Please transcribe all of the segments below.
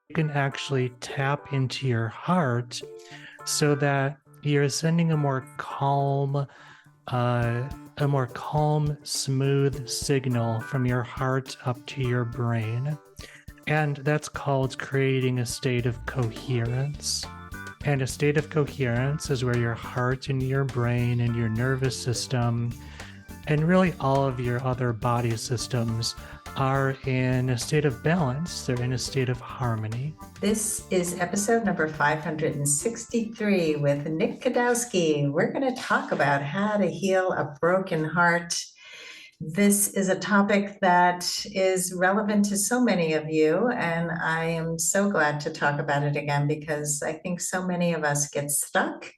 you can actually tap into your heart so that you're sending a more calm, smooth signal from your heart up to your brain. And that's called creating a state of coherence. And a state of coherence is where your heart and your brain and your nervous system and really all of your other body systems are in a state of balance. They're in a state of harmony. This is episode number 563 with Nick Kidawski. We're going to talk about how to heal a broken heart. This is a topic that is relevant to so many of you, and I am so glad to talk about it again because I think so many of us get stuck,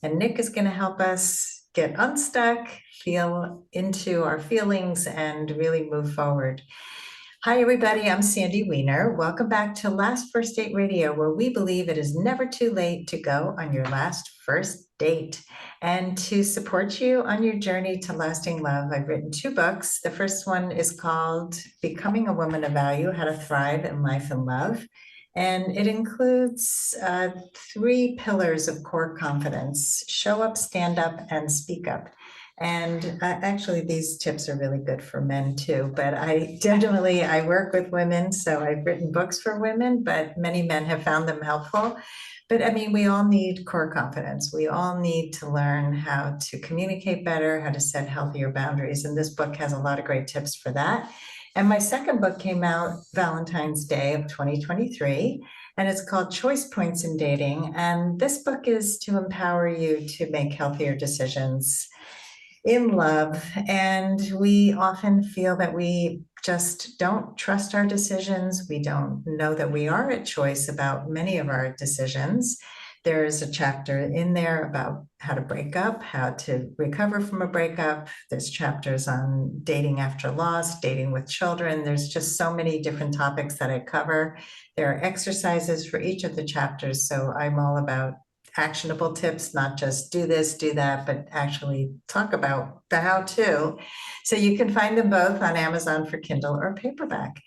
and Nick is going to help us get unstuck, feel into our feelings, and really move forward. Hi, everybody. I'm Sandy Weiner. Welcome back to Last First Date Radio, where we believe it is never too late to go on your last first date. And to support you on your journey to lasting love, I've written 2 books. The first one is called Becoming a Woman of Value, How to Thrive in Life and Love. And it includes 3 pillars of core confidence: show up, stand up, and speak up. And actually, these tips are really good for men too, but I work with women, so I've written books for women, but many men have found them helpful. But I mean, we all need core confidence. We all need to learn how to communicate better, how to set healthier boundaries. And this book has a lot of great tips for that. And my second book came out Valentine's Day of 2023, and it's called Choice Points in Dating. And this book is to empower you to make healthier decisions in love. And we often feel that we just don't trust our decisions. We don't know that we are at choice about many of our decisions. There's a chapter in there about how to break up, how to recover from a breakup. There's chapters on dating after loss, dating with children. There's just so many different topics that I cover. There are exercises for each of the chapters. So I'm all about actionable tips, not just do this, do that, but actually talk about the how-to. So you can find them both on Amazon for Kindle or paperback.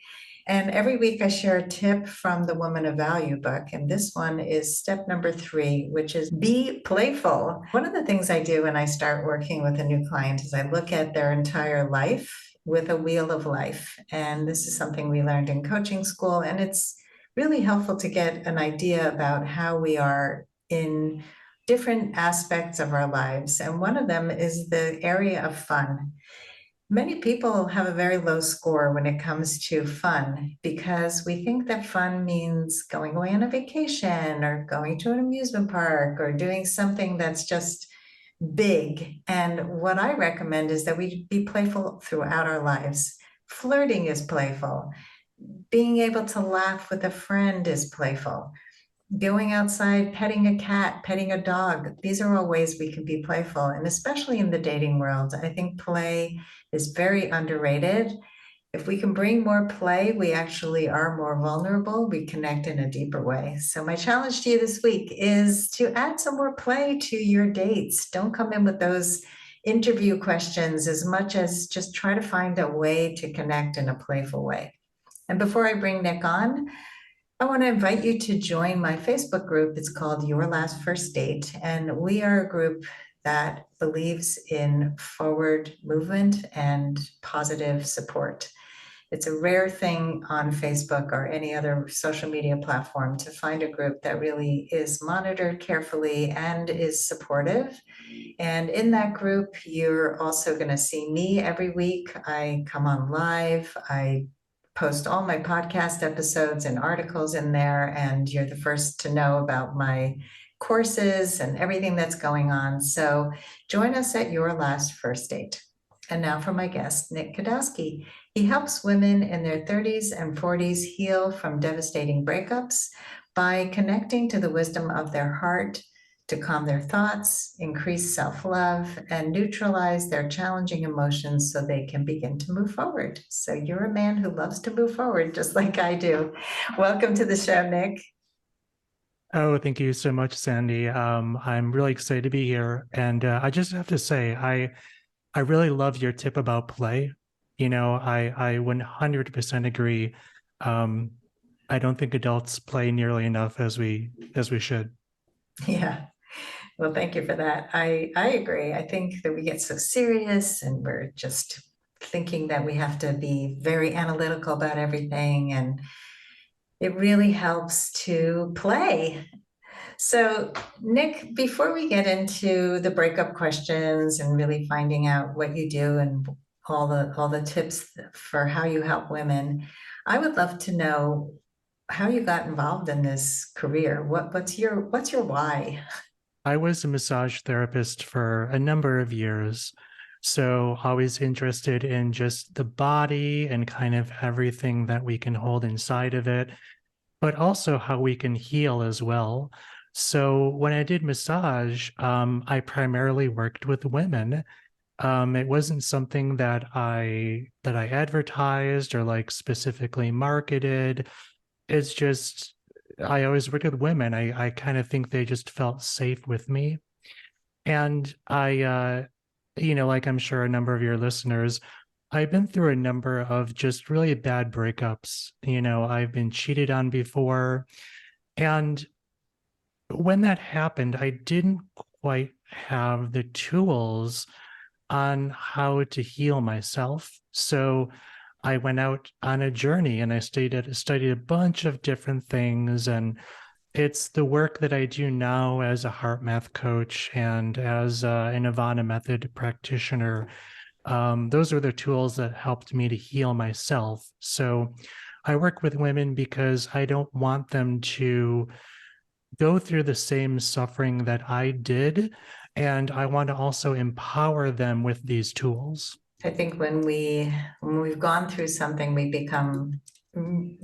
And every week I share a tip from the Woman of Value book. And this one is step number 3, which is be playful. One of the things I do when I start working with a new client is I look at their entire life with a wheel of life. And this is something we learned in coaching school. And it's really helpful to get an idea about how we are in different aspects of our lives. And one of them is the area of fun. Many people have a very low score when it comes to fun because we think that fun means going away on a vacation or going to an amusement park or doing something that's just big. And what I recommend is that we be playful throughout our lives. Flirting is playful. Being able to laugh with a friend is playful. Going outside, petting a cat, petting a dog. These are all ways we can be playful. And especially in the dating world, I think play is very underrated. If we can bring more play, we actually are more vulnerable. We connect in a deeper way. So my challenge to you this week is to add some more play to your dates. Don't come in with those interview questions as much as just try to find a way to connect in a playful way. And before I bring Nick on, I want to invite you to join my Facebook group. It's called Your Last First Date. And we are a group that believes in forward movement and positive support. It's a rare thing on Facebook or any other social media platform to find a group that really is monitored carefully and is supportive. And in that group, you're also going to see me every week. I come on live. I post all my podcast episodes and articles in there, and you're the first to know about my courses and everything that's going on. So join us at Your Last First Date. And now for my guest, Nick Kidawski. He helps women in their 30s and 40s heal from devastating breakups by connecting to the wisdom of their heart, to calm their thoughts, increase self-love, and neutralize their challenging emotions so they can begin to move forward. So you're a man who loves to move forward, just like I do. Welcome to the show, Nick. Oh, thank you so much, Sandy. I'm really excited to be here. And I just have to say, I really love your tip about play. I 100% agree. I don't think adults play nearly enough as we should. Yeah. Well, thank you for that. I agree. I think that we get so serious and we're just thinking that we have to be very analytical about everything. And it really helps to play. So, Nick, before we get into the breakup questions and really finding out what you do and all the tips for how you help women, I would love to know how you got involved in this career. What's your why? I was a massage therapist for a number of years. So always interested in just the body and kind of everything that we can hold inside of it, but also how we can heal as well. So when I did massage, I primarily worked with women. It wasn't something that I advertised or like specifically marketed. It's just I always worked with women. I kind of think they just felt safe with me. And like I'm sure a number of your listeners, I've been through a number of just really bad breakups. I've been cheated on before. And when that happened, I didn't quite have the tools on how to heal myself. So I went out on a journey and I studied a bunch of different things. And it's the work that I do now as a heart math coach and as an Avana Method practitioner. Those are the tools that helped me to heal myself. So I work with women because I don't want them to go through the same suffering that I did. And I want to also empower them with these tools. I think when we've gone through something, we become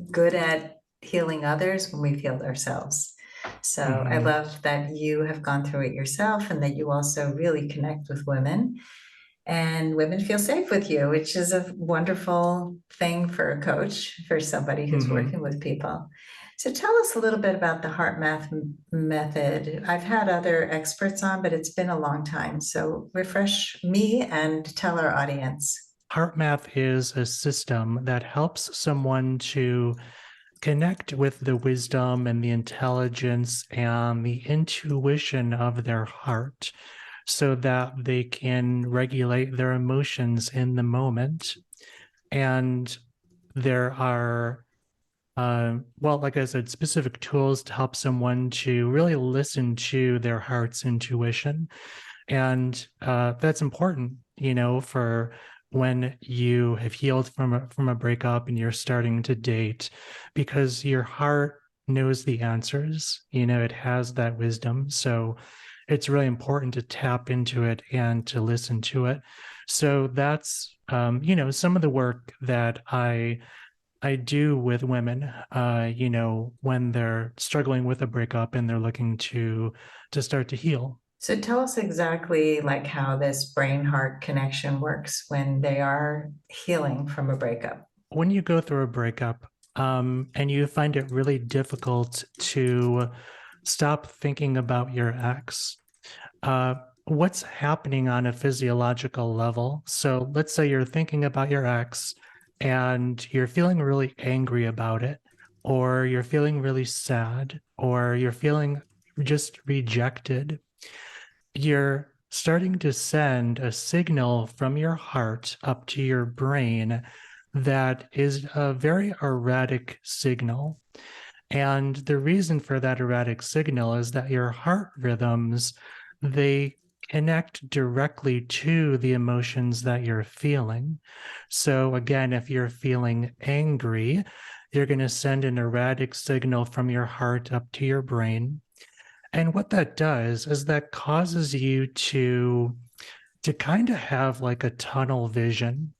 good at healing others when we've healed ourselves. So I Mhm. love that you have gone through it yourself and that you also really connect with women and women feel safe with you, which is a wonderful thing for a coach, for somebody who's Mhm. working with people. So tell us a little bit about the heart math method. I've had other experts on, but it's been a long time. So refresh me and tell our audience. Heart math is a system that helps someone to connect with the wisdom and the intelligence and the intuition of their heart so that they can regulate their emotions in the moment. And there are, like I said, specific tools to help someone to really listen to their heart's intuition. And that's important, for when you have healed from a breakup and you're starting to date, because your heart knows the answers. It has that wisdom. So it's really important to tap into it and to listen to it. So that's some of the work that I do with women, when they're struggling with a breakup and they're looking to start to heal. So tell us exactly like how this brain heart connection works when they are healing from a breakup. When you go through a breakup, and you find it really difficult to stop thinking about your ex, uh, what's happening on a physiological level? So let's say you're thinking about your ex and you're feeling really angry about it, or you're feeling really sad, or you're feeling just rejected. You're starting to send a signal from your heart up to your brain that is a very erratic signal. And the reason for that erratic signal is that your heart rhythms, they connect directly to the emotions that you're feeling. So again, if you're feeling angry, you're going to send an erratic signal from your heart up to your brain. And what that does is that causes you to kind of have like a tunnel vision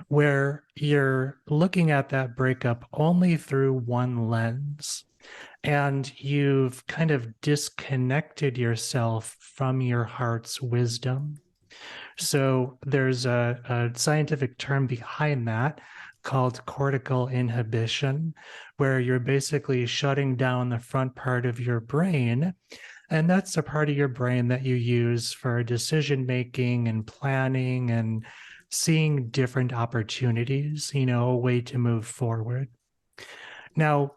where you're looking at that breakup only through one lens and you've kind of disconnected yourself from your heart's wisdom. So there's a scientific term behind that called cortical inhibition, where you're basically shutting down the front part of your brain. And that's a part of your brain that you use for decision making and planning and seeing different opportunities, a way to move forward. Now,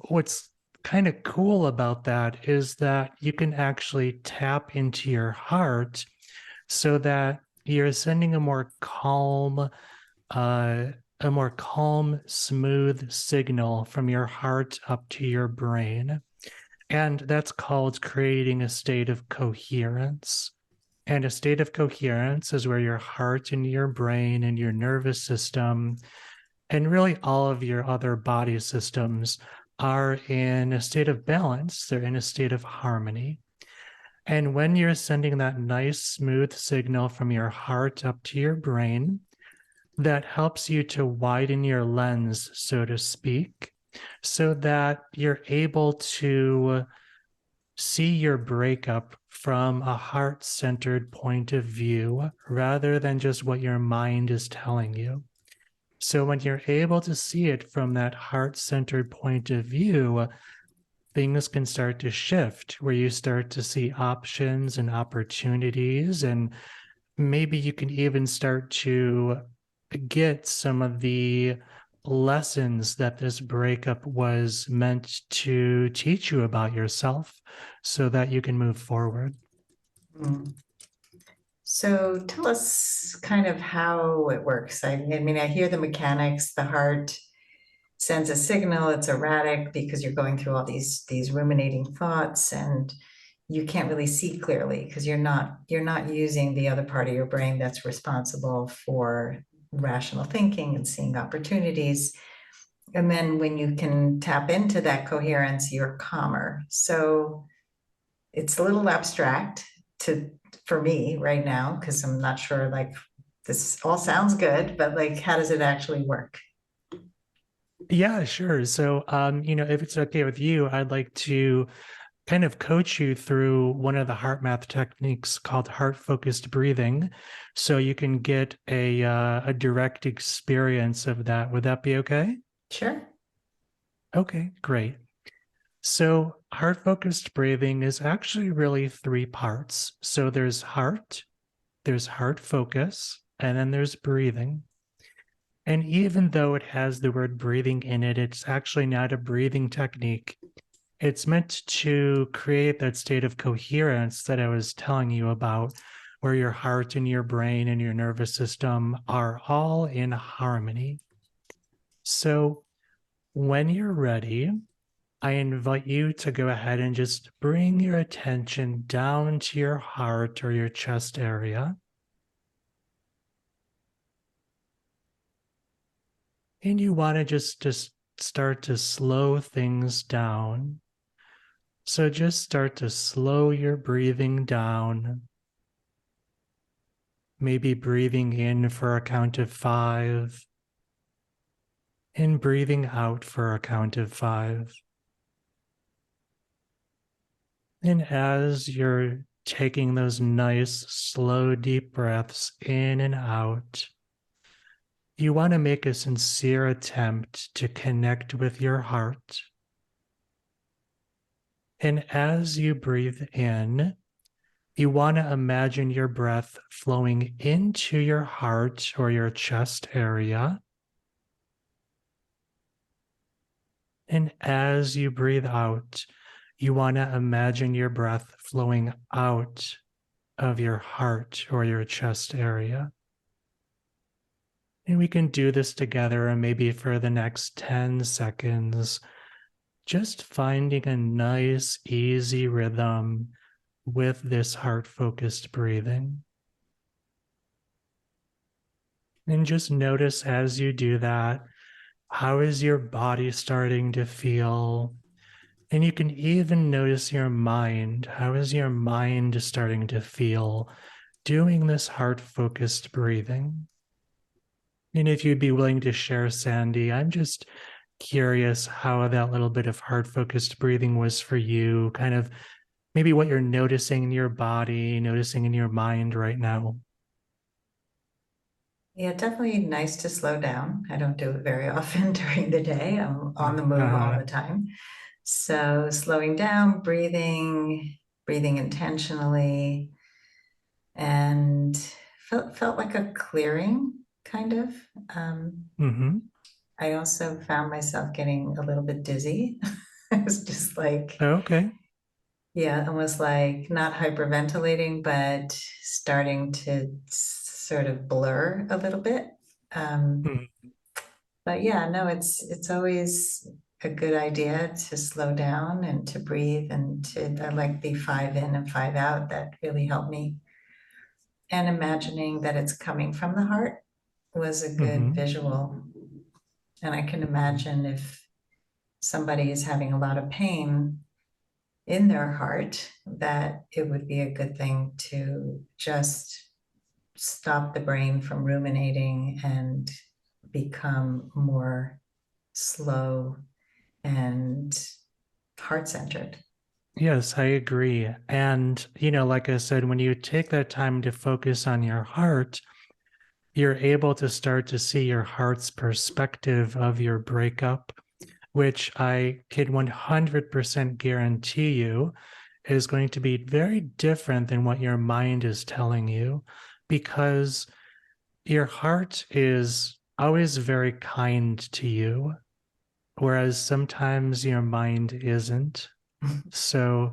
what's kind of cool about that is that you can actually tap into your heart so that you're sending uh, a more calm, smooth signal from your heart up to your brain. And that's called creating a state of coherence. And a state of coherence is where your heart and your brain and your nervous system and really all of your other body systems are in a state of balance. They're in a state of harmony. And when you're sending that nice, smooth signal from your heart up to your brain, that helps you to widen your lens, so to speak, so that you're able to see your breakup from a heart centered point of view rather than just what your mind is telling you. So, when you're able to see it from that heart centered point of view, things can start to shift where you start to see options and opportunities. And maybe you can even start to get some of the lessons that this breakup was meant to teach you about yourself so that you can move forward. Mm. So tell us kind of how it works. I mean, I hear the mechanics, the heart sends a signal, it's erratic because you're going through all these ruminating thoughts and you can't really see clearly because you're not using the other part of your brain that's responsible for rational thinking and seeing opportunities. And then when you can tap into that coherence, you're calmer. So it's a little abstract to for me right now because I'm not sure, like, this all sounds good, but like, how does it actually work? Yeah, sure. So, if it's okay with you, I'd like to kind of coach you through one of the heart math techniques called heart focused breathing, so you can get a direct experience of that. Would that be okay? Sure. Okay, great. So, heart focused breathing is actually really three parts. So, there's heart focus, and then there's breathing. And even though it has the word breathing in it, it's actually not a breathing technique. It's meant to create that state of coherence that I was telling you about, where your heart and your brain and your nervous system are all in harmony. So, when you're ready, I invite you to go ahead and just bring your attention down to your heart or your chest area. And you want to just start to slow things down. So just start to slow your breathing down. Maybe breathing in for a count of 5 and breathing out for a count of 5. And as you're taking those nice, slow, deep breaths in and out, you want to make a sincere attempt to connect with your heart. And as you breathe in, you want to imagine your breath flowing into your heart or your chest area. And as you breathe out, you want to imagine your breath flowing out of your heart or your chest area. And we can do this together, and maybe for the next 10 seconds, just finding a nice, easy rhythm with this heart focused breathing. And just notice as you do that, how is your body starting to feel? And you can even notice your mind. How is your mind starting to feel doing this heart focused breathing? And if you'd be willing to share, Sandy, I'm just curious how that little bit of heart focused breathing was for you, kind of maybe what you're noticing in your body, noticing in your mind right now. Yeah, definitely nice to slow down. I don't do it very often during the day. I'm on the move all Uh, the time. So slowing down, breathing intentionally, and felt like a clearing, kind of. Um, mm-hmm. I also found myself getting a little bit dizzy. was just like, Okay. yeah, almost like not hyperventilating, but starting to sort of blur a little bit. Um, Mm. but yeah, no, it's always a good idea to slow down and to breathe and to I like the 5 in and 5 out. That really helped me. And imagining that it's coming from the heart was a good Hmm. visual. And I can imagine if somebody is having a lot of pain in their heart, that it would be a good thing to just stop the brain from ruminating and become more slow and heart centered. Yes, I agree. And, like I said, when you take that time to focus on your heart, you're able to start to see your heart's perspective of your breakup, which I can 100% guarantee you is going to be very different than what your mind is telling you, because your heart is always very kind to you, whereas sometimes your mind isn't. So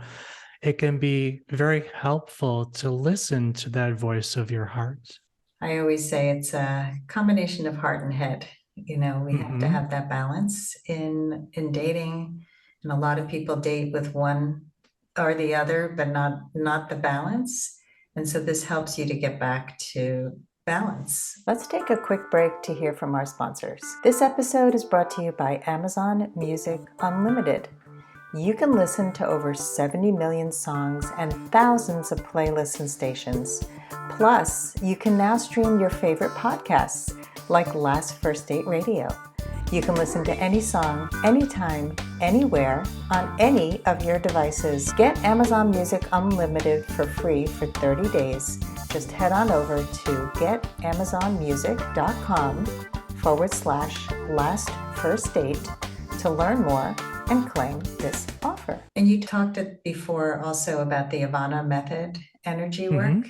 it can be very helpful to listen to that voice of your heart. I always say it's a combination of heart and head. You know, we have to Hmm. have that balance in dating, and a lot of people date with one or the other, but not the balance. And so this helps you to get back to balance. Let's take a quick break to hear from our sponsors. This episode is brought to you by Amazon Music Unlimited. You can listen to over 70 million songs and thousands of playlists and stations. Plus, you can now stream your favorite podcasts like Last First Date Radio. You can listen to any song, anytime, anywhere, on any of your devices. Get Amazon Music Unlimited for free for 30 days. Just head on over to getamazonmusic.com/last first date to learn more and claim this offer. And you talked before also about the Avana Method Energy Work. Hmm.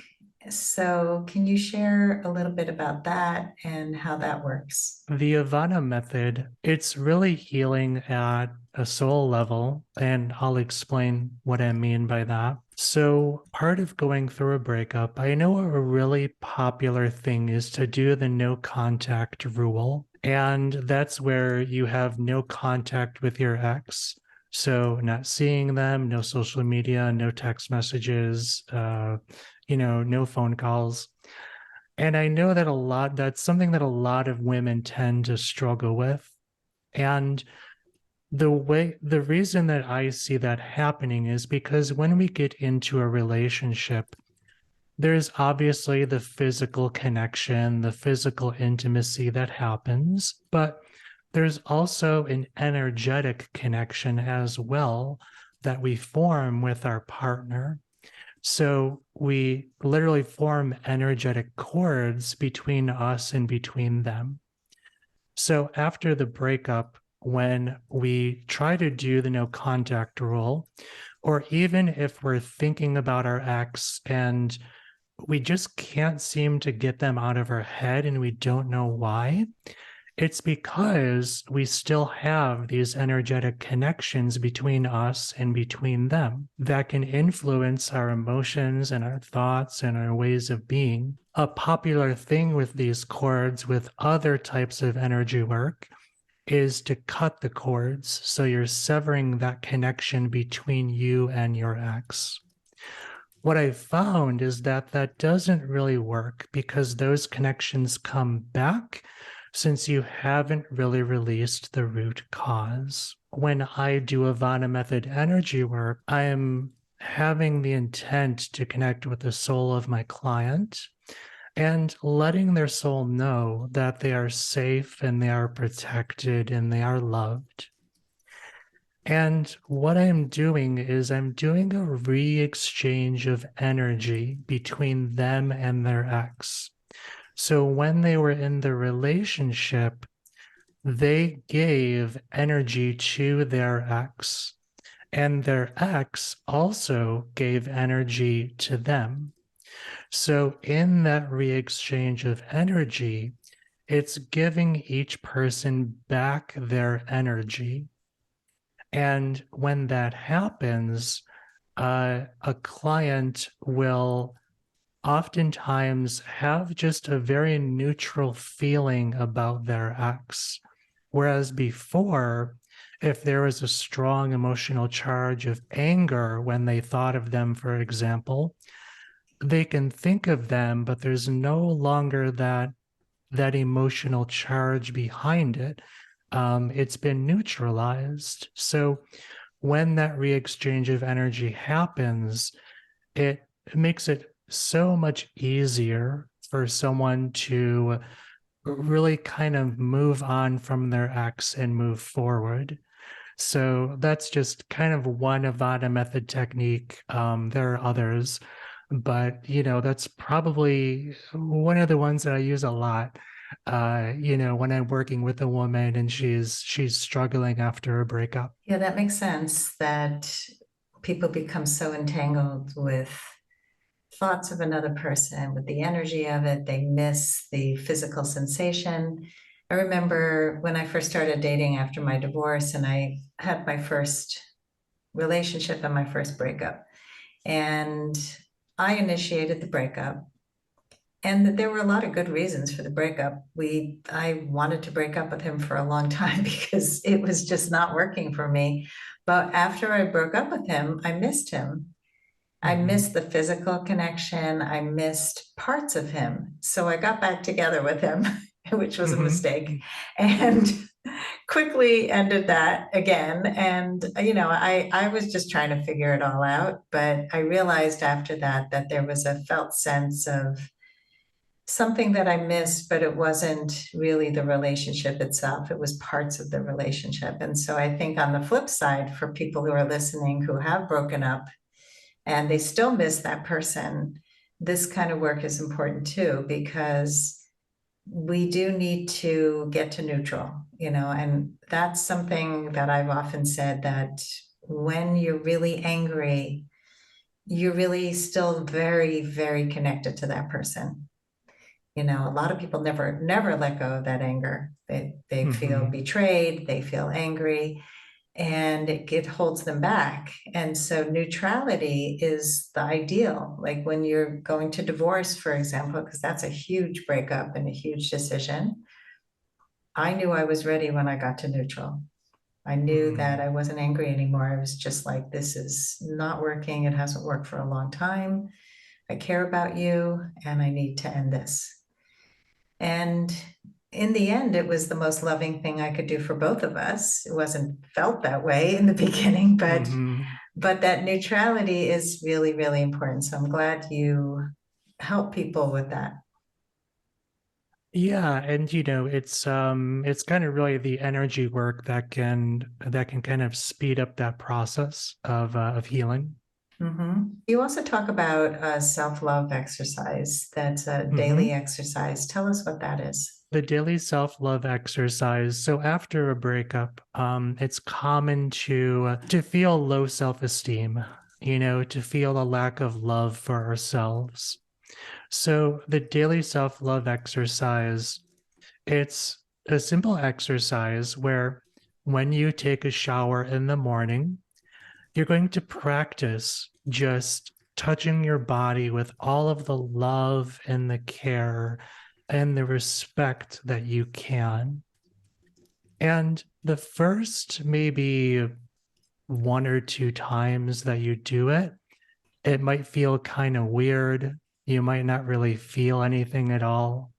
So can you share a little bit about that and how that works? The Avana method, it's really healing at a soul level, and I'll explain what I mean by that. So, part of going through a breakup, I know a really popular thing is to do the no contact rule. And that's where you have no contact with your ex. So, not seeing them, no social media, no text messages, no phone calls. And I know that that's something that a lot of women tend to struggle with. And the reason that I see that happening is because when we get into a relationship, there's obviously the physical connection, the physical intimacy that happens, but there's also an energetic connection as well that we form with our partner. So we literally form energetic cords between us and between them. So after the breakup, when we try to do the no contact rule, or even if we're thinking about our ex and we just can't seem to get them out of our head and we don't know why, it's because we still have these energetic connections between us and between them that can influence our emotions and our thoughts and our ways of being. A popular thing with these cords, with other types of energy work, is to cut the cords. So you're severing that connection between you and your ex. What I found is that that doesn't really work because those connections come back since you haven't really released the root cause. When I do Avana Method Energy Work, I am having the intent to connect with the soul of my client and letting their soul know that they are safe and they are protected and they are loved. And what I'm doing is I'm doing a re-exchange of energy between them and their ex. So when they were in the relationship, they gave energy to their ex, and their ex also gave energy to them. So in that re-exchange of energy, it's giving each person back their energy. And when that happens, a client will oftentimes have just a very neutral feeling about their ex. Whereas before, if there was a strong emotional charge of anger when they thought of them, for example, they can think of them, but there's no longer that emotional charge behind it. It's been neutralized. So when that re-exchange of energy happens, it makes it so much easier for someone to really kind of move on from their ex and move forward. So that's just kind of one Avana method technique. There are others, but that's probably one of the ones that I use a lot. When I'm working with a woman and she's struggling after a breakup. Yeah, that makes sense that people become so entangled with thoughts of another person, with the energy of it. They miss the physical sensation. I remember when I first started dating after my divorce, and I had my first relationship and my first breakup. And I initiated the breakup. And there were a lot of good reasons for the breakup. I wanted to break up with him for a long time because it was just not working for me. But after I broke up with him, I missed him. I Mhm. missed the physical connection. I missed parts of him. So I got back together with him, which was a mistake, Mhm. and quickly ended that again. And, I was just trying to figure it all out. But I realized after that that there was a felt sense of something that I missed, but it wasn't really the relationship itself. It was parts of the relationship. And so I think on the flip side, for people who are listening who have broken up and they still miss that person, this kind of work is important too, because we do need to get to neutral, and that's something that I've often said, that when you're really angry, you're really still very, very connected to that person. A lot of people never let go of that anger. They feel Mhm. betrayed, they feel angry, and it holds them back. And so neutrality is the ideal. Like when you're going to divorce, for example, because that's a huge breakup and a huge decision. I knew I was ready when I got to neutral. I knew that Mhm. I wasn't angry anymore. I was just like, this is not working. It hasn't worked for a long time. I care about you and I need to end this. And in the end, it was the most loving thing I could do for both of us. It wasn't felt that way in the beginning, Mhm. but that neutrality is really, really important. So I'm glad you help people with that. Yeah, and it's kind of really the energy work that can kind of speed up that process of healing. You also talk about a self-love exercise. That's a daily Mhm. exercise. Tell us what that is. The daily self-love exercise. So after a breakup, it's common to feel low self-esteem, to feel a lack of love for ourselves. So the daily self-love exercise, it's a simple exercise where when you take a shower in the morning, you're going to practice just touching your body with all of the love and the care and the respect that you can. And the first maybe one or two times that you do it, it might feel kind of weird. You might not really feel anything at all.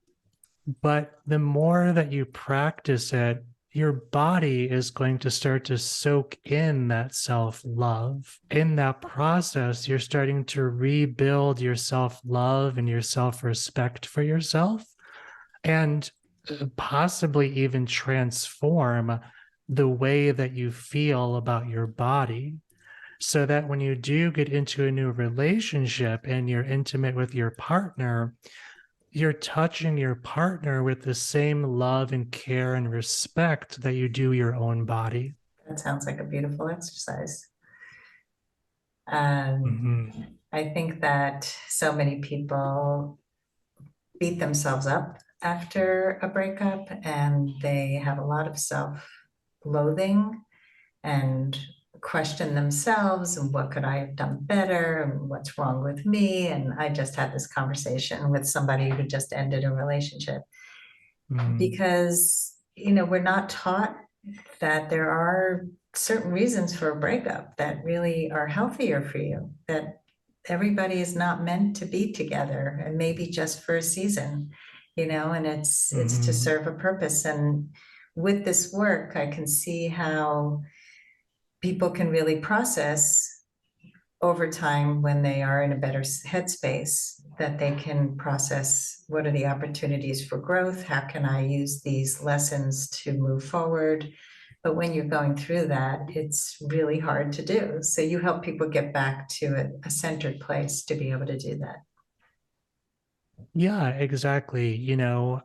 But the more that you practice it, your body is going to start to soak in that self love. In that process, you're starting to rebuild your self love and your self respect for yourself, and possibly even transform the way that you feel about your body. So that when you do get into a new relationship and you're intimate with your partner, you're touching your partner with the same love and care and respect that you do your own body. That sounds like a beautiful exercise. Um, Mm-hmm. I think that so many people beat themselves up after a breakup and they have a lot of self-loathing. and question themselves and what could I have done better and what's wrong with me. And I just had this conversation with somebody who just ended a relationship Mm, because, we're not taught that there are certain reasons for a breakup that really are healthier for you, that everybody is not meant to be together and maybe just for a season, and it's to mhm. serve a purpose. And with this work, I can see how people can really process over time when they are in a better headspace, that they can process what are the opportunities for growth, how can I use these lessons to move forward. But when you're going through that, it's really hard to do. So you help people get back to a centered place to be able to do that. Yeah, exactly.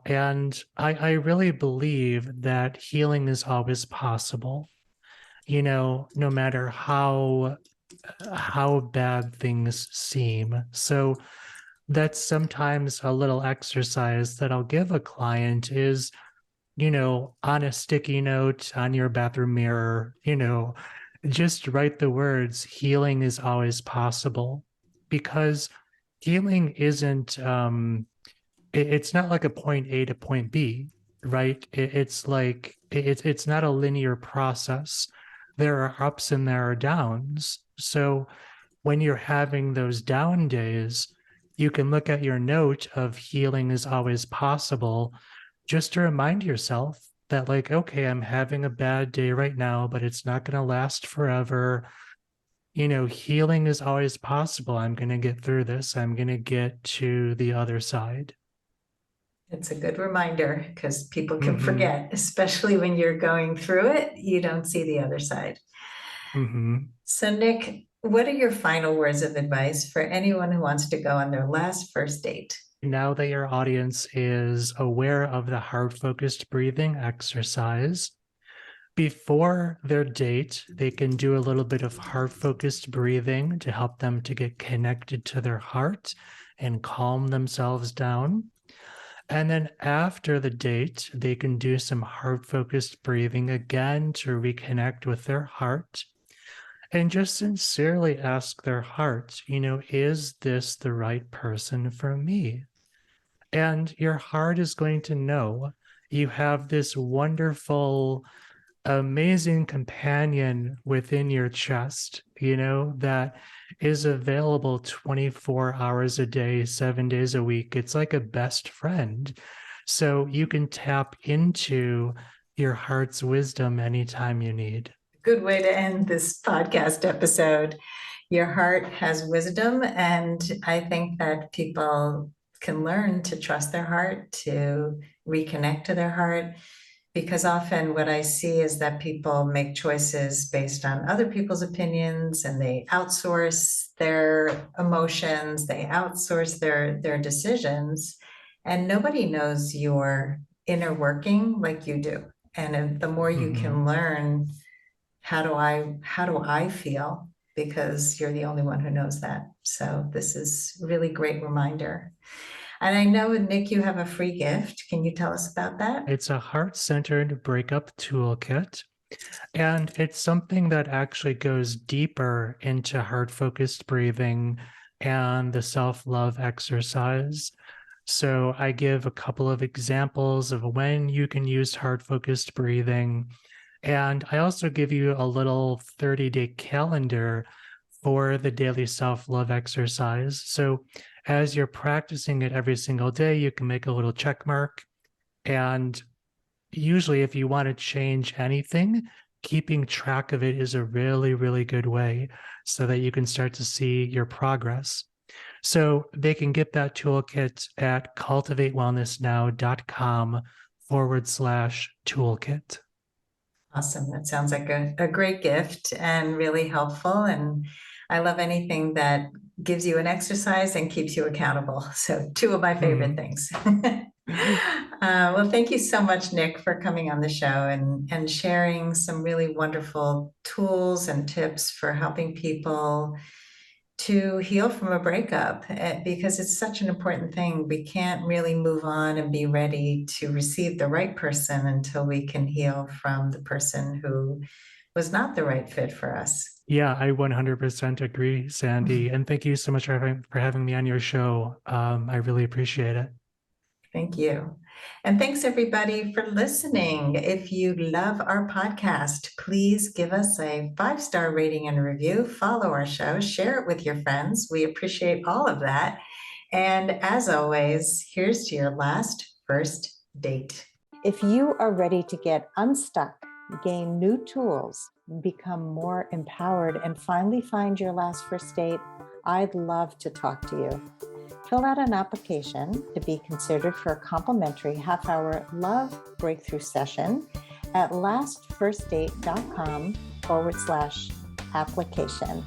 And I really believe that healing is always possible, no matter how bad things seem. So that's sometimes a little exercise that I'll give a client is, on a sticky note on your bathroom mirror, just write the words, healing is always possible. Because healing isn't it's not like a point A to point B, right? It's like it's not a linear process. There are ups and there are downs. So when you're having those down days, you can look at your note of healing is always possible just to remind yourself that, like, okay, I'm having a bad day right now, but it's not going to last forever. Healing is always possible. I'm going to get through this. I'm going to get to the other side. It's a good reminder because people can Mm-hmm. forget, especially when you're going through it, you don't see the other side. Mm-hmm. So, Nick, what are your final words of advice for anyone who wants to go on their last first date? Now that your audience is aware of the heart focused breathing exercise, before their date, they can do a little bit of heart focused breathing to help them to get connected to their heart and calm themselves down. And then after the date, they can do some heart focused breathing again to reconnect with their heart and just sincerely ask their heart, is this the right person for me? And your heart is going to know you have this wonderful, amazing companion within your chest, that is available 24 hours a day, 7 days a week. It's like a best friend. So you can tap into your heart's wisdom anytime you need. Good way to end this podcast episode. Your heart has wisdom, and I think that people can learn to trust their heart, to reconnect to their heart, because often what I see is that people make choices based on other people's opinions and they outsource their emotions, they outsource their decisions, and nobody knows your inner working like you do. And the more you Mm-hmm. can learn, how do I feel? Because you're the only one who knows that. So this is really great reminder. And I know, Nick, you have a free gift. Can you tell us about that? It's a heart centered breakup toolkit. And it's something that actually goes deeper into heart focused breathing and the self love exercise. So I give a couple of examples of when you can use heart focused breathing. And I also give you a little 30-day calendar for the daily self love exercise. So as you're practicing it every single day, you can make a little check mark. And usually, if you want to change anything, keeping track of it is a really, really good way so that you can start to see your progress. So they can get that toolkit at cultivatewellnessnow.com/toolkit. Awesome. That sounds like a great gift and really helpful. And I love anything that gives you an exercise and keeps you accountable. So, two of my favorite Mhm. things. Well, thank you so much, Nick, for coming on the show and sharing some really wonderful tools and tips for helping people to heal from a breakup, because it's such an important thing. We can't really move on and be ready to receive the right person until we can heal from the person who was not the right fit for us. Yeah, I 100% agree, Sandy. And thank you so much for having me on your show. I really appreciate it. Thank you. And thanks everybody for listening. If you love our podcast, please give us a 5-star rating and review, follow our show, share it with your friends. We appreciate all of that. And as always, here's to your last first date. If you are ready to get unstuck, gain new tools, become more empowered, and finally find your last first date, I'd love to talk to you. Fill out an application to be considered for a complimentary half-hour love breakthrough session at lastfirstdate.com/application.